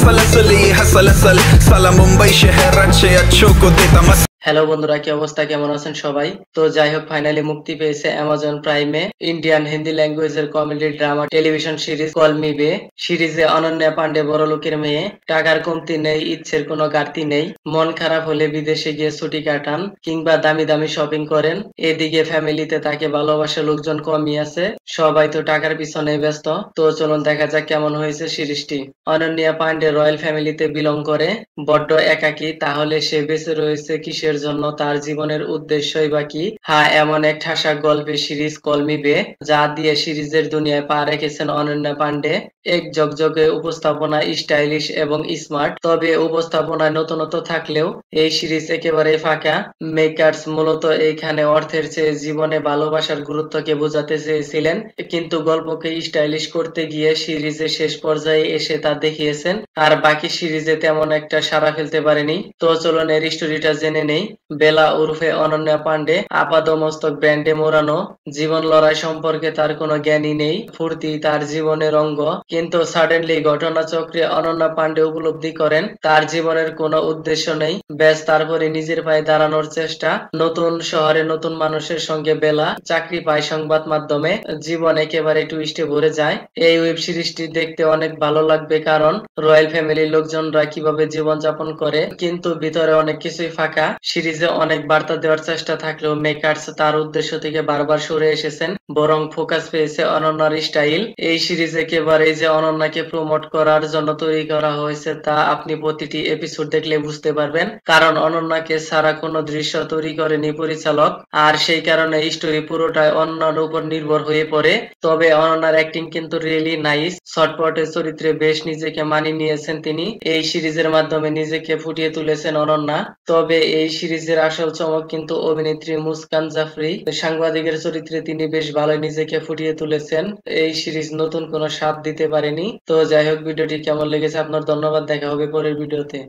Hustle असली hustle असल साला मुंबई शहर अच्छे अच्छों को देता मस। হ্যালো বন্ধুরা, কি অবস্থা, কেমন আছেন সবাই? তো যাই হোক, ফাইনালি মুক্তি পেয়েছে অ্যামাজন প্রাইমে ইন্ডিয়ান হিন্দি ল্যাঙ্গুয়েজের comedy drama television series call me Bae. সিরিজে অনন্যা পান্ডে বড় লোকের মেয়ে, টাকার কমতি নেই, ইচ্ছের কোনো ঘাটতি নেই, মন খারাপ হলে বিদেশে গিয়ে ছুটি কাটান কিংবা দামি দামি শপিং করেন। এদিকে ফ্যামিলিতে তাকে ভালোবাসার লোকজন কমই আছে, সবাই তো টাকার পিছনে ব্যস্ত। তো চলুন দেখা যাক কেমন হয়েছে সিরিজটি। অনন্যা পান্ডে রয়্যাল ফ্যামিলিতে বিলং করে, বড্ড একাকী, তাহলে সে বেঁচে রয়েছে কিসের জন্য? তার জীবনের উদ্দেশ্যই বা কি? হ্যাঁ, এমন এক ঠাসা গল্পের সিরিজ কল মি বে, যা দিয়ে সিরিজের দুনিয়ায় পা রেখেছেন অনন্যা পান্ডে। এক ঝকঝকে উপস্থাপনা, স্টাইলিশ এবং স্মার্ট। তবে উপস্থাপনায় নতুনত্ব থাকলেও এই সিরিজ একেবারে ফাঁকা। মেকার্স মূলত এইখানে অর্থের চেয়ে জীবনে ভালোবাসার গুরুত্বকে বোঝাতে চেয়েছিলেন, কিন্তু গল্পকে স্টাইলিশ করতে গিয়ে সিরিজের শেষ পর্যায়ে এসে তা দেখিয়েছেন, আর বাকি সিরিজে তেমন একটা সাড়া ফেলতে পারেনি। তো চলুন এর স্টোরিটা জেনে নেই। বেলা উর্ফে অনন্যা পান্ডে আপাদমস্তক ব্র্যান্ডে মোড়ানো, জীবন লড়াই সম্পর্কে তার কোনো জ্ঞানই নেই, ফুর্তি তার জীবনের অঙ্গ। কিন্তু সাডেনলি ঘটনাচক্রে অনন্যা পান্ডে উপলব্ধি করেন তার জীবনের কোনো উদ্দেশ্য নেই। ব্যাস, তারপরে নিজের পায়ে দাঁড়ানোর চেষ্টা। নতুন শহরে নতুন মানুষের সঙ্গে বেলা চাকরি পায় সংবাদ মাধ্যমে, জীবন একেবারে টুইস্টে ভরে যায়। এই ওয়েব সিরিজটি দেখতে অনেক ভালো লাগবে, কারণ রয়্যাল ফ্যামিলির লোকজনরা কিভাবে জীবন যাপন করে, কিন্তু ভিতরে অনেক কিছুই ফাঁকা। সিরিজে অনেক বার্তা দেওয়ার চেষ্টা থাকলেও মেকার্স তার উদ্দেশ্য থেকে বারবার সরে এসেছেন, বরং ফোকাস পেয়েছে অনন্যার স্টাইল। এই সিরিজ একেবারেই যে অনন্যাকে প্রমোট করার জন্য তৈরি করা হয়েছে তা আপনি প্রতিটি এপিসোড দেখলে বুঝতে পারবেন, কারণ অনন্যাকে ছাড়া কোনো দৃশ্য তৈরি করেনি পরিচালক, আর সেই কারণে স্টোরি পুরোটাই অনন্যার উপর নির্ভর হয়ে পড়ে। তবে অনন্যার অ্যাক্টিং কিন্তু রিয়েলি নাইস। ছটপটের চরিত্রে বেশ নিজেকে মানিয়ে নিয়েছেন তিনি। এই সিরিজের মাধ্যমে নিজেকে ফুটিয়ে তুলেছেন অনন্যা। তবে এই সিরিজের আসল চমক কিন্তু অভিনেত্রী মুস্কান জাফরি। সাংবাদিকের চরিত্রে তিনি বেশ ভালোই নিজেকে ফুটিয়ে তুলেছেন। এই সিরিজ নতুন কোনো স্বাদ দিতে পারেনি। তো যাই হোক, ভিডিওটি কেমন লেগেছে আপনার? ধন্যবাদ, দেখা হবে পরের ভিডিওতে।